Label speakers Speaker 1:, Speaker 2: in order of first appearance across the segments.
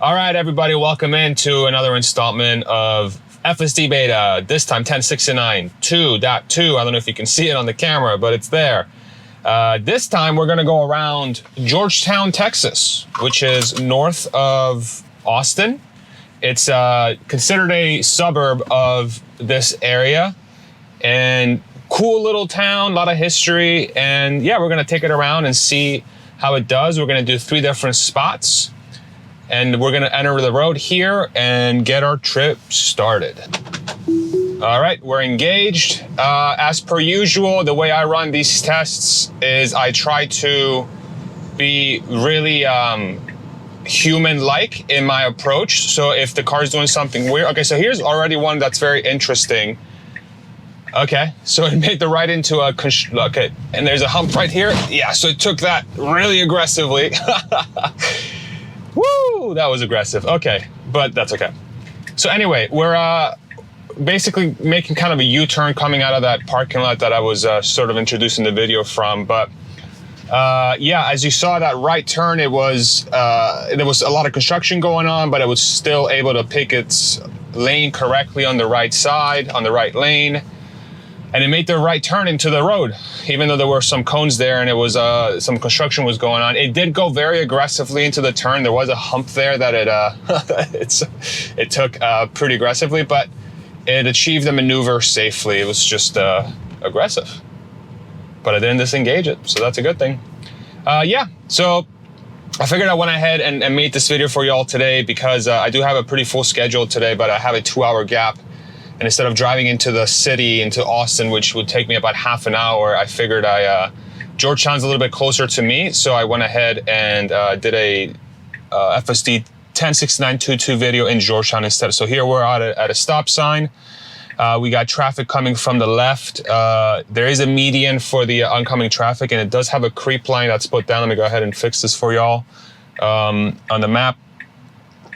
Speaker 1: All right, everybody, welcome into another installment of FSD beta, this time 1069 2.2. I don't know if you can see it on the camera, but it's there. This time we're going to go around Georgetown, Texas, which is north of Austin. It's considered a suburb of this area, and cool little town, a lot of history. And yeah, we're going to take it around and see how it does. We're going to do 3 different spots. And we're gonna enter the road here and get our trip started. All right, we're engaged. As per usual, the way I run these tests is I try to be really human-like in my approach. So if the car's doing something weird, okay, so here's already one that's very interesting. Okay, so it made the right into a, okay, and there's a hump right here. Yeah, so it took that really aggressively. Woo, that was aggressive. Okay, but that's okay. So anyway, we're basically making kind of a U-turn coming out of that parking lot that I was sort of introducing the video from. But yeah, as you saw that right turn, it was there was a lot of construction going on, but it was still able to pick its lane correctly on the right side, on the right lane. And it made the right turn into the road, even though there were some cones there and it was some construction was going on. It did go very aggressively into the turn. There was a hump there that it took pretty aggressively, but it achieved the maneuver safely. It was just aggressive, but I didn't disengage it, so that's a good thing. Yeah, so I figured I went ahead and made this video for y'all today because I do have a pretty full schedule today, but I have a 2-hour gap. And instead of driving into the city, into Austin, which would take me about half an hour, I figured Georgetown's a little bit closer to me. So I went ahead and did a FSD 106922 video in Georgetown instead. So here we're at a stop sign. We got traffic coming from the left. There is a median for the oncoming traffic, and it does have a creep line that's put down. Let me go ahead and fix this for y'all on the map,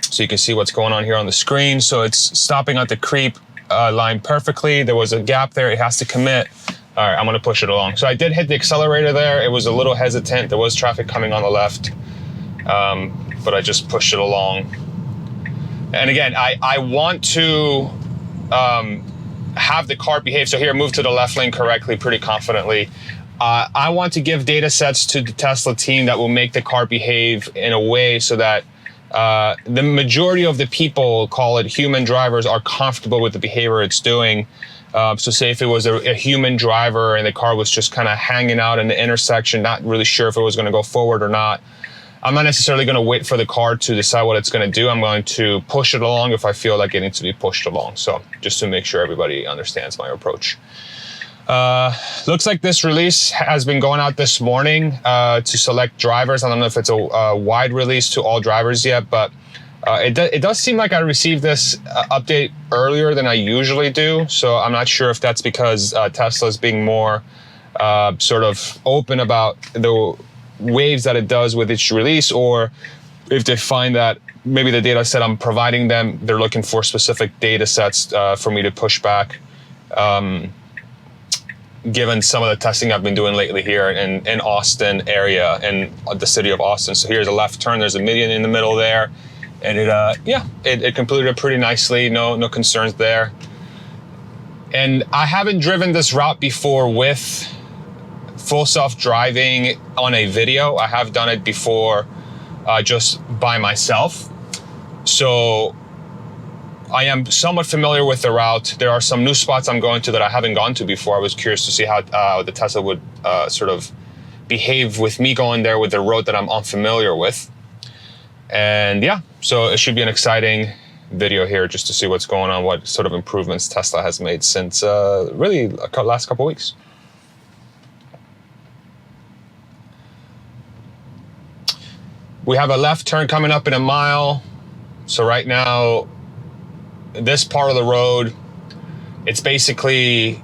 Speaker 1: so you can see what's going on here on the screen. So it's stopping at the creep line perfectly. There was a gap there. It has to commit. All right, I'm going to push it along. So I did hit the accelerator there. It was a little hesitant. There was traffic coming on the left, but I just pushed it along. And again, I want to have the car behave. So here, move to the left lane correctly, pretty confidently. I want to give data sets to the Tesla team that will make the car behave in a way so that the majority of the people, call it human drivers, are comfortable with the behavior it's doing. So say if it was a human driver and the car was just kind of hanging out in the intersection, not really sure if it was going to go forward or not, I'm not necessarily going to wait for the car to decide what it's going to do. I'm going to push it along if I feel like it needs to be pushed along. So just to make sure everybody understands my approach. Looks like this release has been going out this morning to select drivers. I don't know if it's a wide release to all drivers yet, but it does seem like I received this update earlier than I usually do. So I'm not sure if that's because Tesla is being more sort of open about the waves that it does with each release, or if they find that maybe the data set I'm providing them, they're looking for specific data sets for me to push back. Given some of the testing I've been doing lately here in Austin area and the city of Austin. So here's a left turn, there's a median in the middle there. And it completed it pretty nicely, no concerns there. And I haven't driven this route before with full self-driving on a video. I have done it before just by myself. So I am somewhat familiar with the route. There are some new spots I'm going to that I haven't gone to before. I was curious to see how the Tesla would sort of behave with me going there with the road that I'm unfamiliar with. And yeah, so it should be an exciting video here just to see what's going on, what sort of improvements Tesla has made since really the last couple of weeks. We have a left turn coming up in a mile. So right now, this part of the road, it's basically,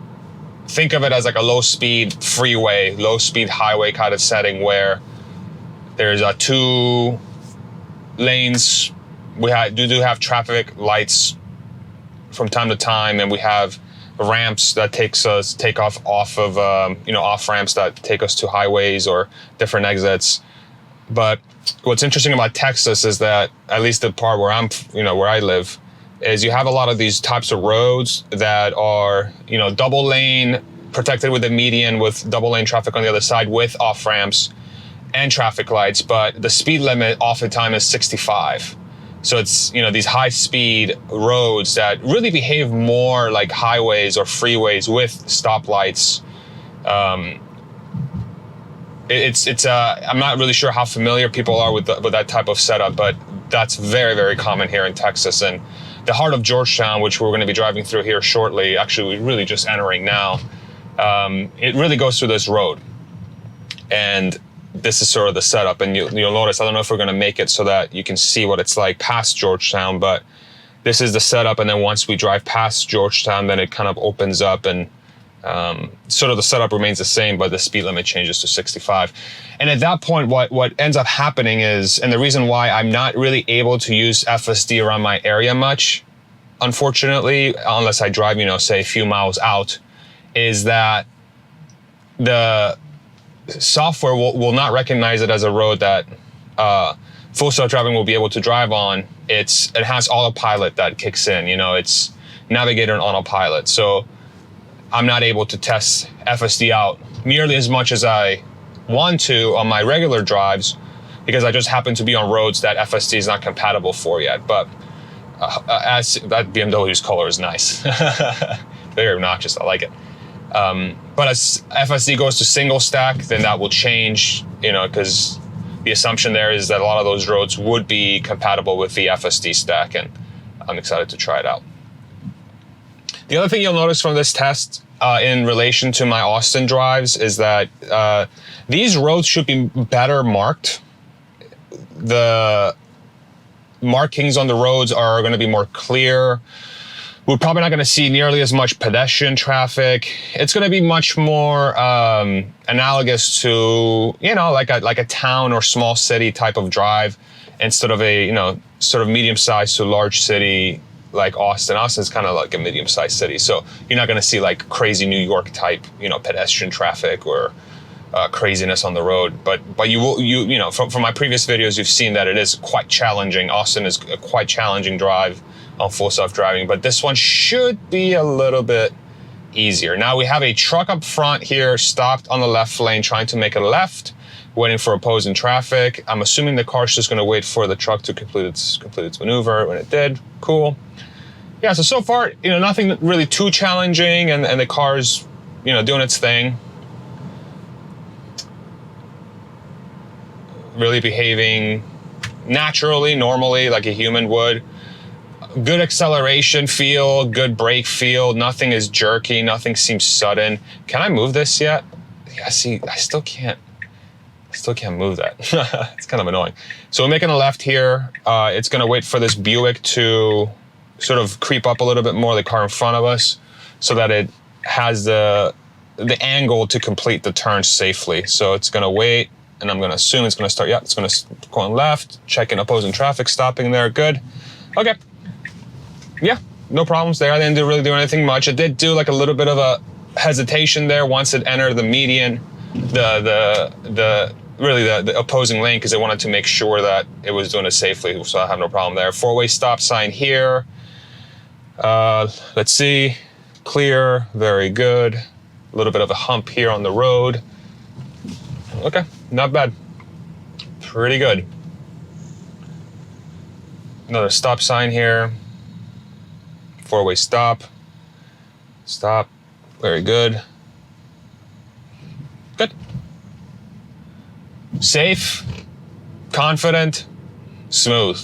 Speaker 1: think of it as like a low speed freeway, low speed highway kind of setting where there's 2 lanes. We do have traffic lights from time to time, and we have ramps that take off of off ramps that take us to highways or different exits. But what's interesting about Texas is that, at least the part where where I live, is you have a lot of these types of roads that are, double lane, protected with a median, with double lane traffic on the other side, with off ramps and traffic lights, but the speed limit oftentimes is 65. So it's, these high speed roads that really behave more like highways or freeways with stoplights. I'm not really sure how familiar people are with that type of setup, but that's very, very common here in Texas. And the heart of Georgetown, which we're going to be driving through here shortly, actually we're really just entering now, it really goes through this road. And this is sort of the setup, and you'll notice, I don't know if we're going to make it so that you can see what it's like past Georgetown, but this is the setup. And then once we drive past Georgetown, then it kind of opens up, and sort of the setup remains the same, but the speed limit changes to 65. And at that point, what ends up happening is, and the reason why I'm not really able to use FSD around my area much, unfortunately, unless I drive, say a few miles out, is that the software will not recognize it as a road that full self-driving will be able to drive on. It has autopilot that kicks in, it's navigator and autopilot. So I'm not able to test FSD out nearly as much as I want to on my regular drives, because I just happen to be on roads that FSD is not compatible for yet. But as that BMW's color is nice, very obnoxious, I like it. But as FSD goes to single stack, then that will change, because the assumption there is that a lot of those roads would be compatible with the FSD stack, and I'm excited to try it out. The other thing you'll notice from this test in relation to my Austin drives is that these roads should be better marked. The markings on the roads are going to be more clear. We're probably not going to see nearly as much pedestrian traffic. It's going to be much more analogous to, like a town or small city type of drive, instead of a, sort of medium-sized to large city like Austin. Austin's kind of like a medium-sized city, so you're not going to see like crazy New York type, pedestrian traffic or craziness on the road. But you will, from my previous videos, you've seen that it is quite challenging. Austin is a quite challenging drive on full self-driving, but this one should be a little bit easier. Now we have a truck up front here, stopped on the left lane, trying to make a left, waiting for opposing traffic. I'm assuming the car's just going to wait for the truck to complete its maneuver. When it did, cool. Yeah, so far, nothing really too challenging, and the car's, doing its thing. Really behaving naturally, normally, like a human would. Good acceleration feel, good brake feel. Nothing is jerky, nothing seems sudden. Can I move this yet? Yeah, see, I still can't move that. It's kind of annoying. So we're making a left here. It's gonna wait for this Buick to sort of creep up a little bit more, the car in front of us, so that it has the angle to complete the turn safely. So it's gonna wait, and I'm gonna assume it's gonna start. Yeah, it's gonna go on left, checking opposing traffic, stopping there, good. Okay. Yeah, no problems there. I didn't really do anything much. It did do like a little bit of a hesitation there once it entered the median, the opposing lane, because it wanted to make sure that it was doing it safely. So I have no problem there. Four-way stop sign here. Let's see, clear, very good. A little bit of a hump here on the road. Okay, not bad. Pretty good. Another stop sign here. Four-way stop. Stop. Very good. Good. Safe, confident, smooth.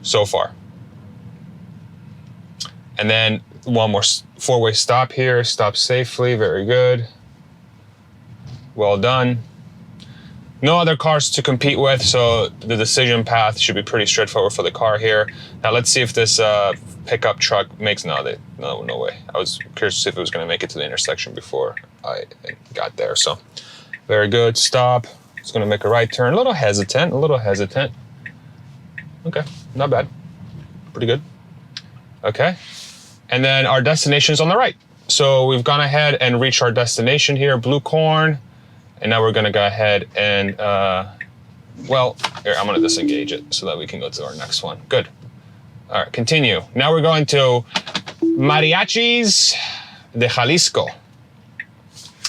Speaker 1: So far. And then one more four-way stop here. Stop safely. Very good. Well done. No other cars to compete with, so the decision path should be pretty straightforward for the car here. Now let's see if this pickup truck makes, no way. I was curious to see if it was gonna make it to the intersection before I got there, so. Very good, stop. It's gonna make a right turn, a little hesitant. Okay, not bad, pretty good. Okay, and then our destination is on the right. So we've gone ahead and reached our destination here, Blue Corn. And now we're gonna go ahead and, well, here, I'm gonna disengage it so that we can go to our next one. Good. All right, continue. Now we're going to Mariachis de Jalisco,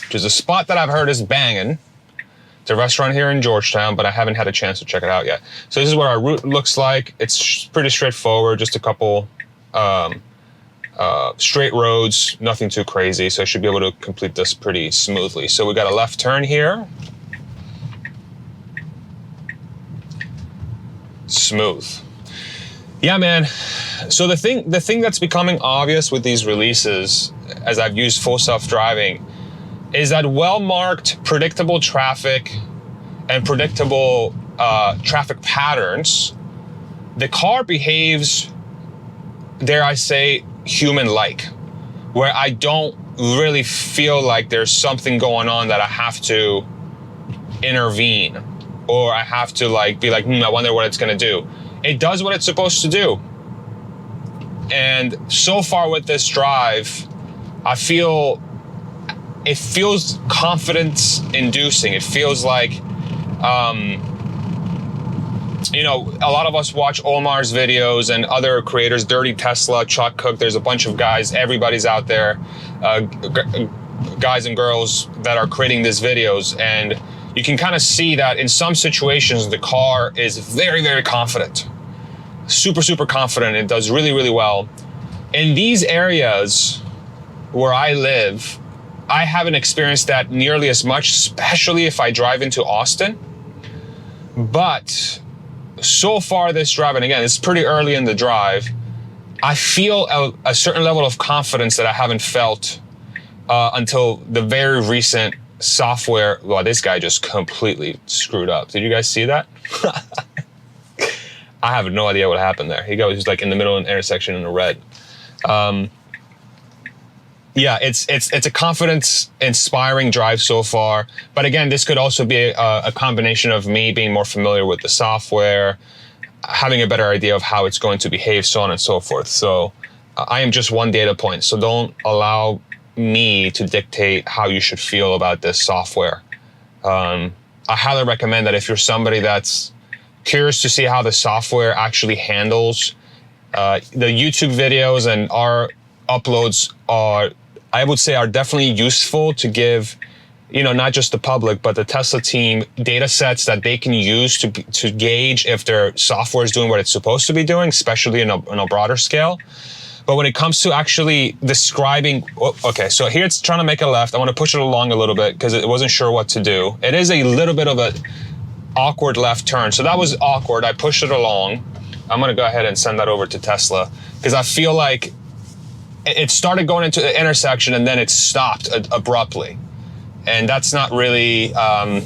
Speaker 1: which is a spot that I've heard is banging. It's a restaurant here in Georgetown, but I haven't had a chance to check it out yet. So this is what our route looks like. It's pretty straightforward, just a couple straight roads, nothing too crazy. So I should be able to complete this pretty smoothly. So we got a left turn here. Smooth. Yeah, man. So the thing that's becoming obvious with these releases, as I've used full self-driving, is that well-marked, predictable traffic and predictable traffic patterns, the car behaves, dare I say, human-like, where I don't really feel like there's something going on that I have to intervene, or I have to be like, I wonder what it's gonna do. It does what it's supposed to do. And so far with this drive, I feel it feels confidence inducing. It feels like, a lot of us watch Omar's videos and other creators, Dirty Tesla, Chuck Cook. There's a bunch of guys, everybody's out there, guys and girls that are creating these videos. And you can kind of see that in some situations, the car is very, very confident, super, super confident. It does really, really well. In these areas where I live, I haven't experienced that nearly as much, especially if I drive into Austin. But so far this drive, and again, it's pretty early in the drive, I feel a certain level of confidence that I haven't felt until the very recent software. Well, this guy just completely screwed up. Did you guys see that? I have no idea what happened there. He goes like in the middle of an intersection in the red. Yeah, it's a confidence-inspiring drive so far. But again, this could also be a combination of me being more familiar with the software, having a better idea of how it's going to behave, so on and so forth. So I am just one data point. So don't allow me to dictate how you should feel about this software. I highly recommend that if you're somebody that's curious to see how the software actually handles the YouTube videos, and our uploads are, I would say, are definitely useful to give, not just the public, but the Tesla team data sets that they can use to gauge if their software is doing what it's supposed to be doing, especially in a broader scale. But when it comes to actually describing, okay, so here it's trying to make a left. I want to push it along a little bit because it wasn't sure what to do. It is a little bit of a awkward left turn. So that was awkward. I pushed it along. I'm going to go ahead and send that over to Tesla because I feel like it started going into the intersection and then it stopped abruptly. And that's not really the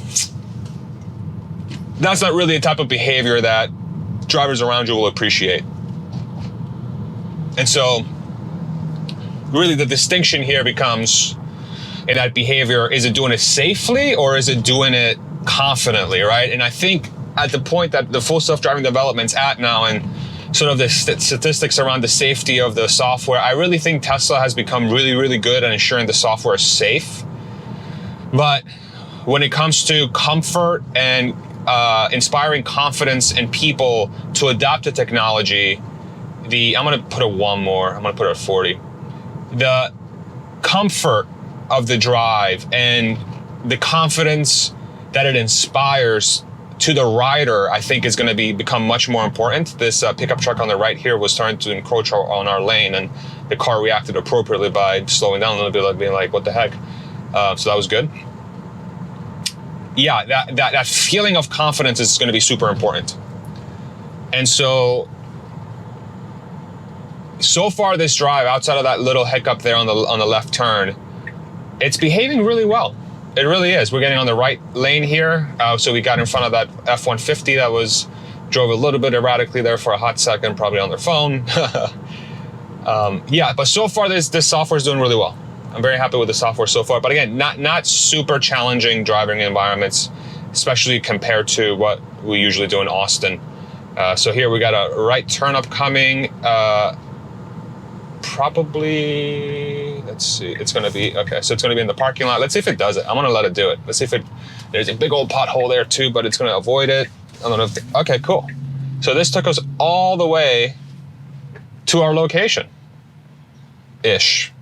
Speaker 1: type of behavior that drivers around you will appreciate. And so really the distinction here becomes in that behavior, is it doing it safely or is it doing it confidently, right? And I think at the point that the full self-driving development's at now, and sort of the statistics around the safety of the software, I really think Tesla has become really, really good at ensuring the software is safe. But when it comes to comfort and inspiring confidence in people to adopt the technology, I'm going to put a 1 more. I'm going to put it at 40. The comfort of the drive and the confidence that it inspires to the rider, I think, is going to become much more important. This pickup truck on the right here was starting to encroach on our lane, and the car reacted appropriately by slowing down a little bit, like being like, "What the heck?" So that was good. Yeah, that feeling of confidence is going to be super important. And so far this drive, outside of that little hiccup there on the left turn, it's behaving really well. It really is. We're getting on the right lane here. So we got in front of that F-150 that drove a little bit erratically there for a hot second, probably on their phone. Yeah, but so far this software is doing really well. I'm very happy with the software so far. But again, not super challenging driving environments, especially compared to what we usually do in Austin. So here we got a right turn upcoming. Probably, Let's see. It's going to be, okay, so it's going to be in the parking lot. Let's see if it does it. I'm going to let it do it. Let's see if there's a big old pothole there too, but it's going to avoid it. I don't know if, okay, cool. So this took us all the way to our location-ish.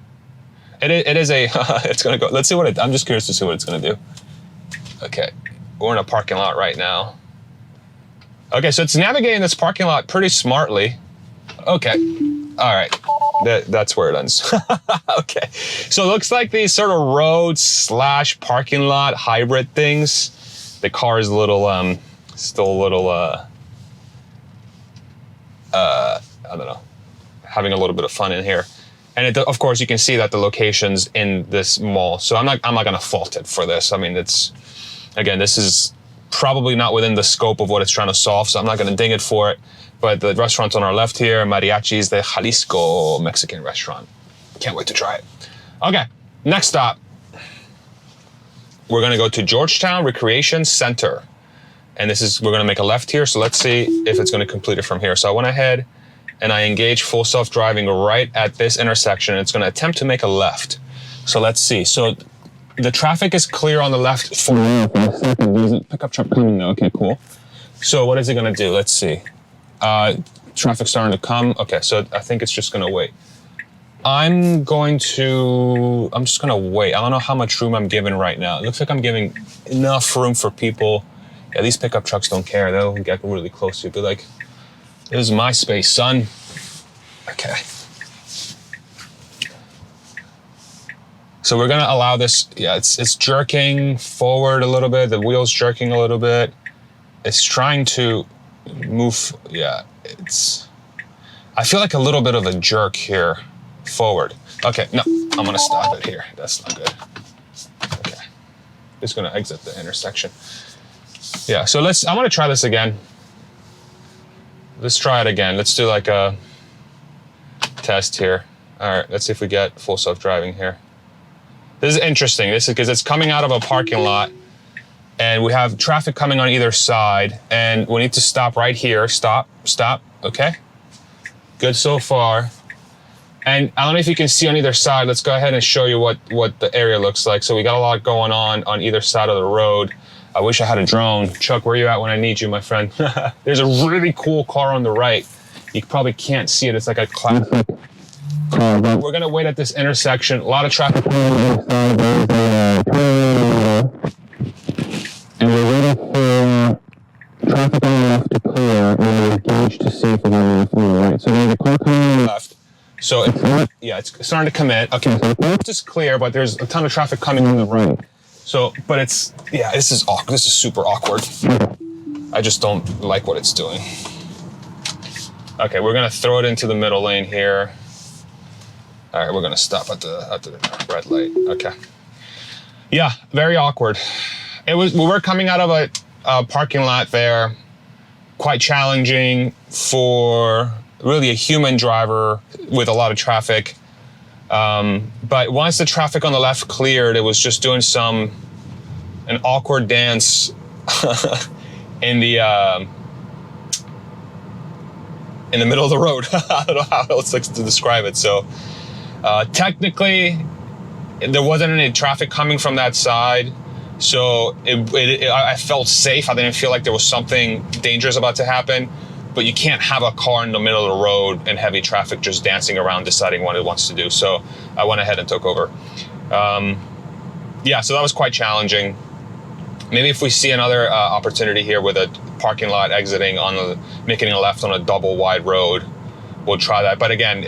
Speaker 1: It is a, it's going to go, let's see what I'm just curious to see what it's going to do. Okay, we're in a parking lot right now. Okay, so it's navigating this parking lot pretty smartly. Okay, all right, that's where it ends. Okay, so it looks like these sort of road / parking lot hybrid things. The car is a little, still a little, I don't know, having a little bit of fun in here. And of course, you can see that the location's in this mall. So I'm not gonna fault it for this. I mean, again, this is probably not within the scope of what it's trying to solve, so I'm not gonna ding it for it. But the restaurant's on our left here, Mariachis de Jalisco Mexican restaurant. Can't wait to try it. Okay, next stop. We're gonna go to Georgetown Recreation Center. And we're gonna make a left here, so let's see if it's gonna complete it from here. So I went ahead and I engaged full self-driving right at this intersection. It's gonna attempt to make a left. So let's see. So the traffic is clear on the left. There's a pickup truck coming though. Okay, cool. So what is it gonna do? Let's see. Traffic's starting to come. Okay, so I think it's just gonna wait. I'm just gonna wait. I don't know how much room I'm giving right now. It looks like I'm giving enough room for people. Yeah, these pickup trucks don't care. They'll get really close to you. Be like, this is my space, son. Okay. So we're gonna allow this, yeah, it's jerking forward a little bit. The wheel's jerking a little bit. It's trying to move, yeah, I feel like a little bit of a jerk here forward. Okay, no, I'm gonna stop it here. That's not good. Okay, just gonna exit the intersection. Yeah, so I'm gonna try this again. Let's try it again. Let's do like a test here. All right, let's see if we get full self-driving here. This is interesting. This is because it's coming out of a parking lot and we have traffic coming on either side and we need to stop right here. Stop, okay. Good so far. And I don't know if you can see on either side. Let's go ahead and show you what the area looks like. So we got a lot going on either side of the road. I wish I had a drone. Chuck, where are you at when I need you, my friend? There's a really cool car on the right. You probably can't see it. It's like a classic car. We're gonna wait at this intersection. A lot of traffic. And we're waiting for traffic on the left to clear, and we're engaged to see if we're going on the right. So there's a car coming on the left. So it's starting to commit. Okay, so the left is clear, but there's a ton of traffic coming on the right. So, but this is awkward. This is super awkward. I just don't like what it's doing. Okay, we're gonna throw it into the middle lane here. All right, we're gonna stop at the red light. Okay. Yeah, very awkward. We were coming out of a parking lot there, quite challenging for really a human driver with a lot of traffic. But once the traffic on the left cleared, it was just doing an awkward dance in the middle of the road. I don't know how else to describe it. So technically, there wasn't any traffic coming from that side. So I felt safe. I didn't feel like there was something dangerous about to happen. But you can't have a car in the middle of the road in heavy traffic just dancing around deciding what it wants to do. So I went ahead and took over. Yeah, so that was quite challenging. Maybe if we see another opportunity here with a parking lot exiting making a left on a double wide road, we'll try that. But again,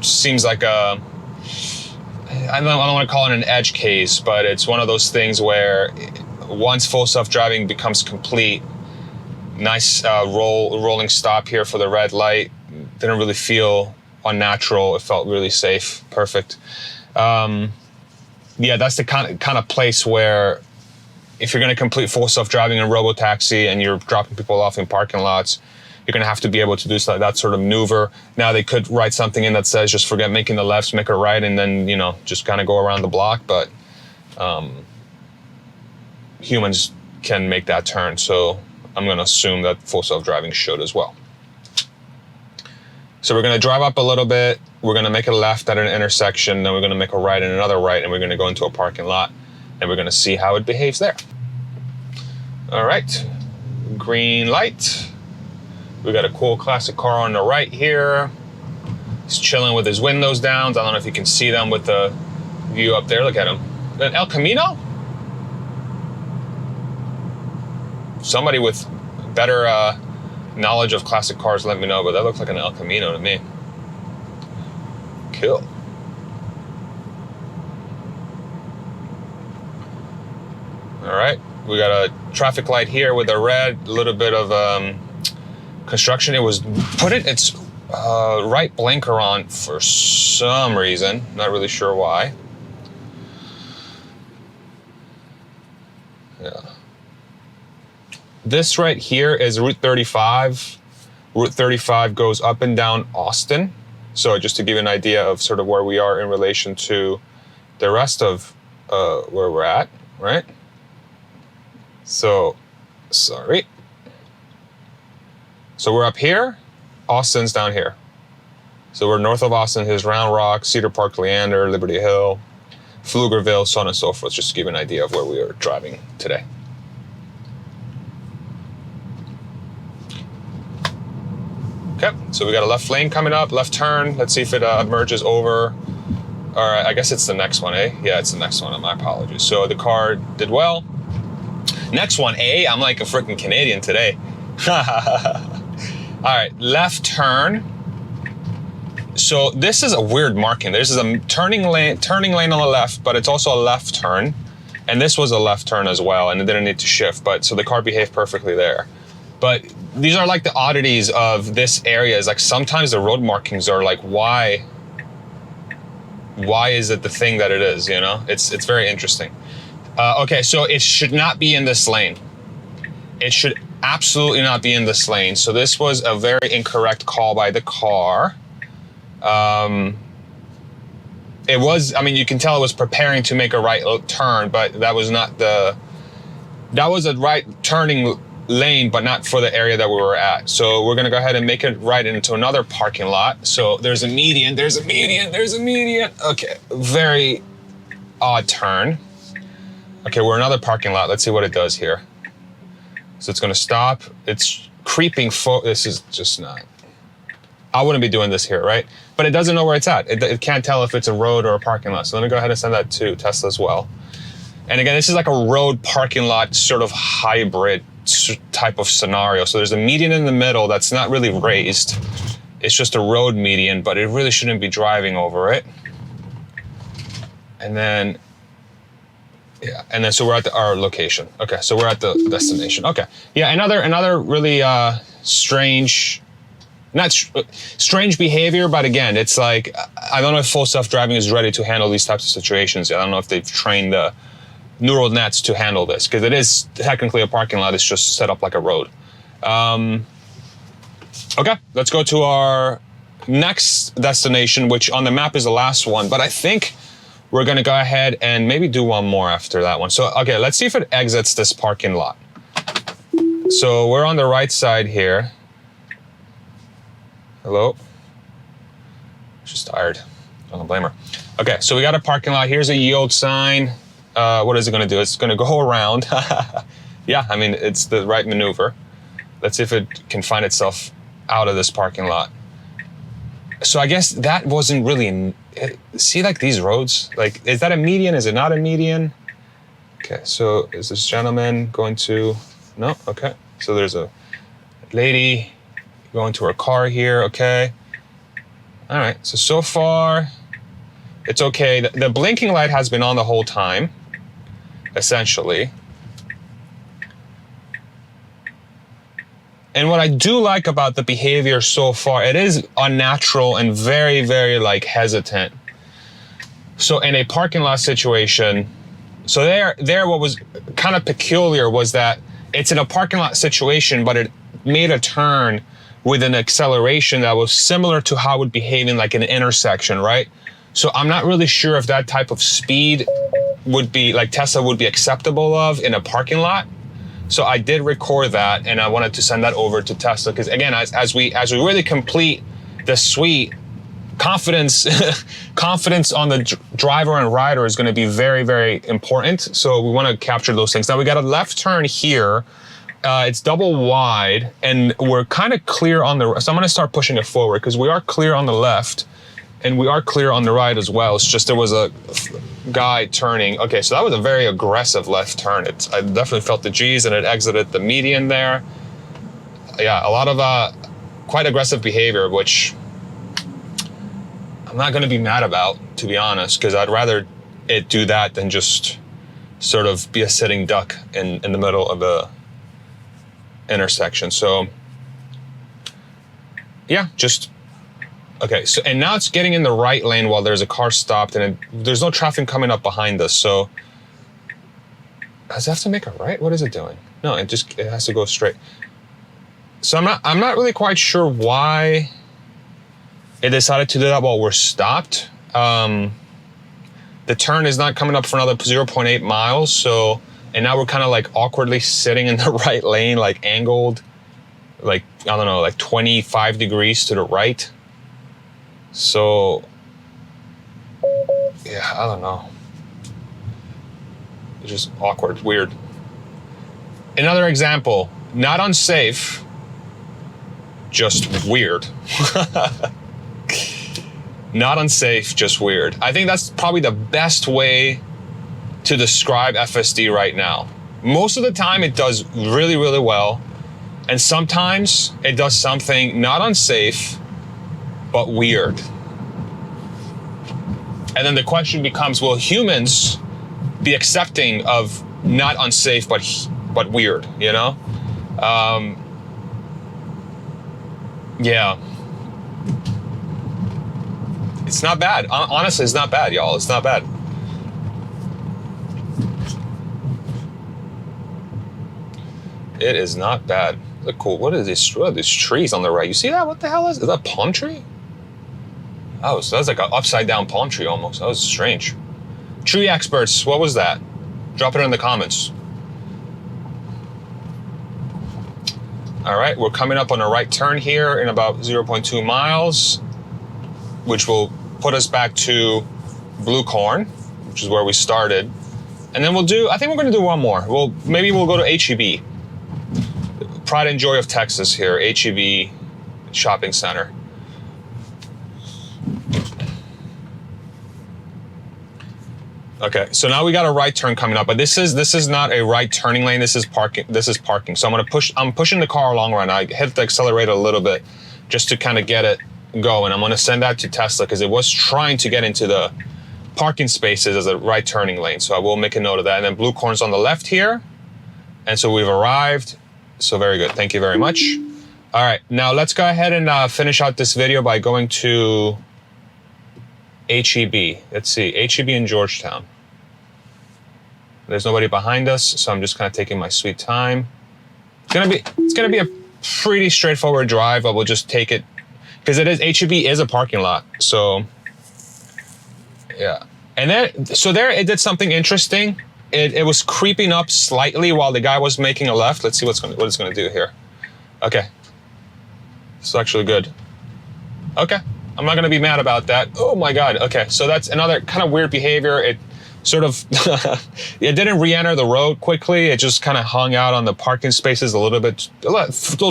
Speaker 1: seems like I don't want to call it an edge case, but it's one of those things where once full self-driving becomes complete, nice rolling stop here for the red light. Didn't really feel unnatural. It felt really safe. Perfect. Yeah, that's the kind of place where if you're going to complete full self-driving in robotaxi and you're dropping people off in parking lots, you're going to have to be able to do that sort of maneuver. Now they could write something in that says just forget making the lefts, make a right, and then just kind of go around the block. But humans can make that turn, so I'm going to assume that full self-driving should as well. So we're going to drive up a little bit. we're gonna make a left at an intersection, then we're gonna make a right and another right, and we're gonna go into a parking lot, and we're gonna see how it behaves there. All right, green light. We got a cool classic car on the right here. He's chilling with his windows down. I don't know if you can see them with the view up there. Look at him. An El Camino? Somebody with better knowledge of classic cars, let me know, but that looks like an El Camino to me. Cool. All right, we got a traffic light here with a red, a little bit of construction. It was put its right blinker on for some reason, not really sure why. Yeah. This right here is Route 35. Route 35 goes up and down Austin. So just to give you an idea of sort of where we are in relation to the rest of where we're at, right? So, sorry. So we're up here, Austin's down here. So we're north of Austin, here's Round Rock, Cedar Park, Leander, Liberty Hill, Pflugerville, so on and so forth, just to give you an idea of where we are driving today. Okay, so we got a left lane coming up, left turn. Let's see if it merges over. All right, I guess it's the next one, eh? Yeah, it's the next one, my apologies. So the car did well. Next one, eh? I'm like a freaking Canadian today. All right, left turn. So this is a weird marking. This is a turning lane on the left, but it's also a left turn. And this was a left turn as well, and it didn't need to shift, but so the car behaved perfectly there. But these are like the oddities of this area. Is like sometimes the road markings are like, why is it the thing that it is, you know? It's very interesting. Okay, so it should not be in this lane. It should absolutely not be in this lane. So this was a very incorrect call by the car. It was, I mean, you can tell it was preparing to make a right turn, but that was not that was a right turning lane, but not for the area that we were at. So we're gonna go ahead and make it right into another parking lot. So there's a median, there's a median. Okay, very odd turn. Okay, we're another parking lot. Let's see what it does here. So it's gonna stop. It's creeping this is just not, I wouldn't be doing this here, right? But it doesn't know where it's at. It can't tell if it's a road or a parking lot. So let me go ahead and send that to Tesla as well. And again, this is like a road parking lot sort of hybrid type of scenario. So there's a median in the middle that's not really raised. It's just a road median, but it really shouldn't be driving over it. And then, yeah, and then so we're at our location. Okay, so we're at the destination. Okay, yeah, another really strange, not strange behavior, but again, it's like, I don't know if full self-driving is ready to handle these types of situations. I don't know if they've trained the neural nets to handle this, because it is technically a parking lot. It's just set up like a road. Okay, let's go to our next destination, which on the map is the last one, but I think we're gonna go ahead and maybe do one more after that one. So, okay, let's see if it exits this parking lot. So we're on the right side here. Hello? She's tired. I don't blame her. Okay, so we got a parking lot. Here's a yield sign. What is it gonna do? It's gonna go around. Yeah, I mean, it's the right maneuver. Let's see if it can find itself out of this parking lot. So I guess that wasn't really, see like these roads? Like, is that a median? Is it not a median? Okay, so is this gentleman going to, no, okay. So there's a lady going to her car here, okay. All right, so far, it's okay. The blinking light has been on the whole time, essentially. And what I do like about the behavior so far, it is unnatural and very, very like hesitant. So in a parking lot situation, so there what was kind of peculiar was that it's in a parking lot situation, but it made a turn with an acceleration that was similar to how it would behave in like an intersection, right? So I'm not really sure if that type of speed would be like Tesla would be acceptable of in a parking lot. So I did record that, and I wanted to send that over to Tesla because again, as we really complete the suite confidence on the driver and rider is going to be very, very important. So we want to capture those things. Now we got a left turn here. It's double wide, and we're kind of clear on the, so I'm going to start pushing it forward because we are clear on the left and we are clear on the right as well. It's just there was a guy turning. Okay, so that was a very aggressive left turn. I definitely felt the G's, and it exited the median there. Yeah, a lot of quite aggressive behavior, which I'm not going to be mad about, to be honest, because I'd rather it do that than just sort of be a sitting duck in the middle of a intersection. So yeah, just okay. So, and now it's getting in the right lane while there's a car stopped, and there's no traffic coming up behind us. So does it have to make a right? What is it doing? No, it has to go straight. So I'm not really quite sure why it decided to do that while we're stopped. The turn is not coming up for another 0.8 miles. So, and now we're kind of like awkwardly sitting in the right lane, like angled, like, I don't know, like 25 degrees to the right. So, yeah, I don't know. It's just awkward, weird. Another example, not unsafe, just weird. Not unsafe, just weird. I think that's probably the best way to describe FSD right now. Most of the time it does really, really well. And sometimes it does something not unsafe, but weird. And then the question becomes, will humans be accepting of not unsafe, but weird, you know? Yeah. It's not bad. Honestly, it's not bad, y'all. It's not bad. It is not bad. Look cool. What are these trees on the right? You see that? What the hell is that? A palm tree? Oh, so that's like an upside down palm tree almost. That was strange. Tree experts, what was that? Drop it in the comments. All right, we're coming up on a right turn here in about 0.2 miles, which will put us back to Blue Corn, which is where we started. And then I think we're gonna do one more. Maybe we'll go to HEB. Pride and Joy of Texas here, HEB Shopping Center. Okay, so now we got a right turn coming up, but this is not a right turning lane. This is parking. So I'm pushing the car along right now. I hit the accelerator a little bit just to kind of get it going. I'm gonna send that to Tesla because it was trying to get into the parking spaces as a right turning lane. So I will make a note of that. And then Blue Corn's on the left here. And so we've arrived. So very good, thank you very much. All right, now let's go ahead and finish out this video by going to HEB. Let's see, HEB in Georgetown. There's nobody behind us, so I'm just kind of taking my sweet time. It's gonna be a pretty straightforward drive. I will just take it because HEB is a parking lot. So yeah, and then there it did something interesting. It was creeping up slightly while the guy was making a left. Let's see what it's gonna do here. Okay, it's actually good. Okay, I'm not gonna be mad about that. Oh my God. Okay, so that's another kind of weird behavior. It sort of, it didn't re-enter the road quickly. It just kind of hung out on the parking spaces a little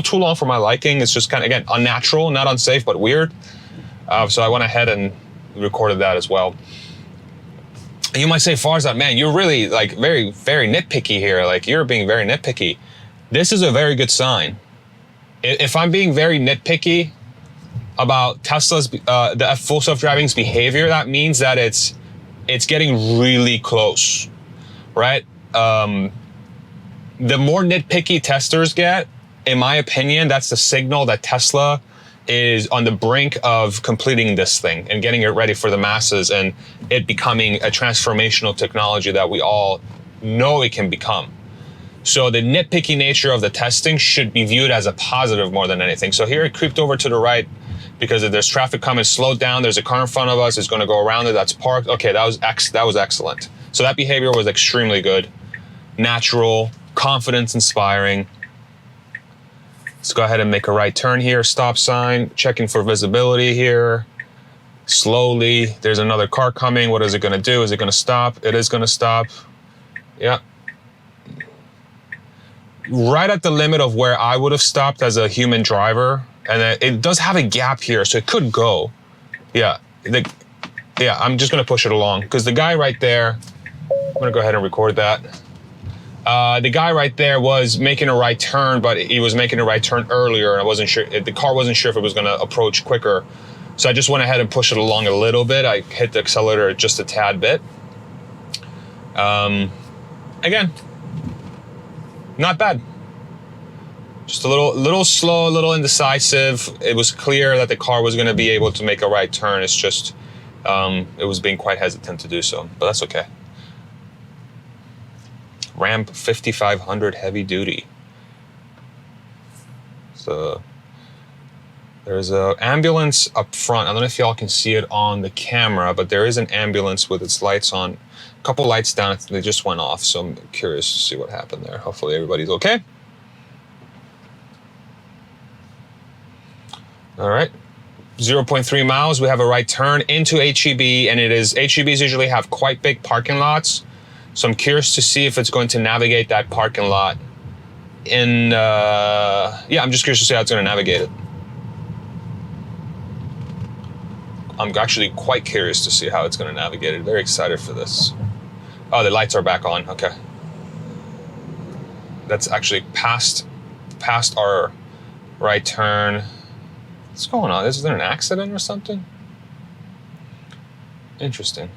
Speaker 1: too long for my liking. It's just kind of, again, unnatural, not unsafe, but weird. So I went ahead and recorded that as well. And you might say, Farzad, man, you're really like very, very nitpicky here. Like you're being very nitpicky. This is a very good sign. If I'm being very nitpicky about Tesla's, the full self-driving's behavior, that means that it's getting really close, right? The more nitpicky testers get, in my opinion, that's the signal that Tesla is on the brink of completing this thing and getting it ready for the masses and it becoming a transformational technology that we all know it can become. So the nitpicky nature of the testing should be viewed as a positive more than anything. So here it creeped over to the right because if there's traffic coming, slowed down. There's a car in front of us. It's going to go around it. That's parked. Okay, that was excellent. So that behavior was extremely good, natural, confidence inspiring. Let's go ahead and make a right turn here. Stop sign, checking for visibility here. Slowly, there's another car coming. What is it gonna do? Is it gonna stop? It is gonna stop. Yeah. Right at the limit of where I would have stopped as a human driver. And it does have a gap here, so it could go. Yeah, I'm just gonna push it along because the guy right there, I'm gonna go ahead and record that. The guy right there was making a right turn, but he was making a right turn earlier, and I wasn't sure, the car wasn't sure if it was gonna approach quicker. So I just went ahead and pushed it along a little bit. I hit the accelerator just a tad bit. Again, not bad. Just a little slow, a little indecisive. It was clear that the car was gonna be able to make a right turn. It's just, it was being quite hesitant to do so, but that's okay. Ram 5500 heavy duty. So there's an ambulance up front. I don't know if y'all can see it on the camera, but there is an ambulance with its lights on. A couple lights down, they just went off. So I'm curious to see what happened there. Hopefully everybody's okay. All right, 0.3 miles. We have a right turn into HEB, and HEBs usually have quite big parking lots. So I'm curious to see if it's going to navigate that parking lot I'm just curious to see how it's going to navigate it. I'm actually quite curious to see how it's going to navigate it. Very excited for this. Oh, the lights are back on. Okay. That's actually past our right turn. What's going on? Is there an accident or something? Interesting.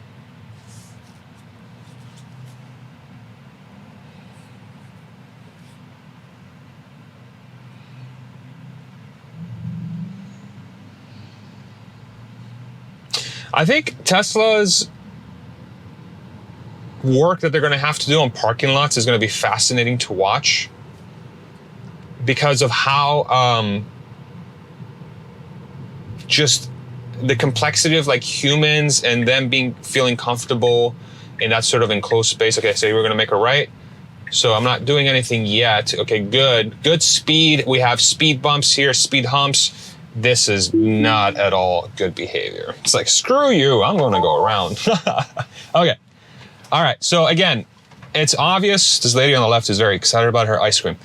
Speaker 1: I think Tesla's work that they're going to have to do on parking lots is going to be fascinating to watch because of how just the complexity of like humans and them feeling comfortable in that sort of enclosed space. Okay, so we're going to make a right. So I'm not doing anything yet. Okay, good speed. We have speed bumps here, speed humps. This is not at all good behavior. It's like, screw you, I'm gonna go around. Okay, all right, so again, it's obvious, this lady on the left is very excited about her ice cream.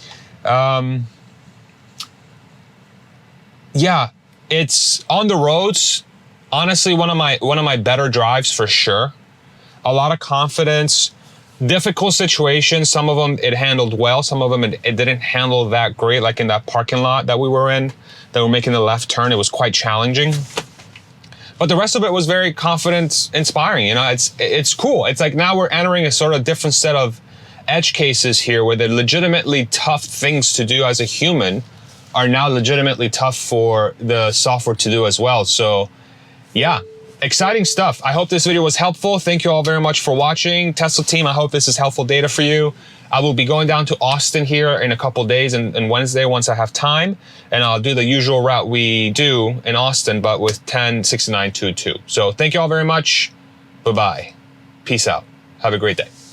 Speaker 1: Yeah, it's on the roads, honestly, one of my better drives for sure. A lot of confidence, difficult situations, some of them it handled well, some of them it didn't handle that great, like in that parking lot that we were in, that were making the left turn, it was quite challenging. But the rest of it was very confidence inspiring, you know, it's cool. It's like now we're entering a sort of different set of edge cases here where the legitimately tough things to do as a human are now legitimately tough for the software to do as well. So yeah, exciting stuff. I hope this video was helpful. Thank you all very much for watching. Tesla team, I hope this is helpful data for you. I will be going down to Austin here in a couple days and Wednesday once I have time. And I'll do the usual route we do in Austin, but with 106922. So thank you all very much. Bye-bye. Peace out. Have a great day.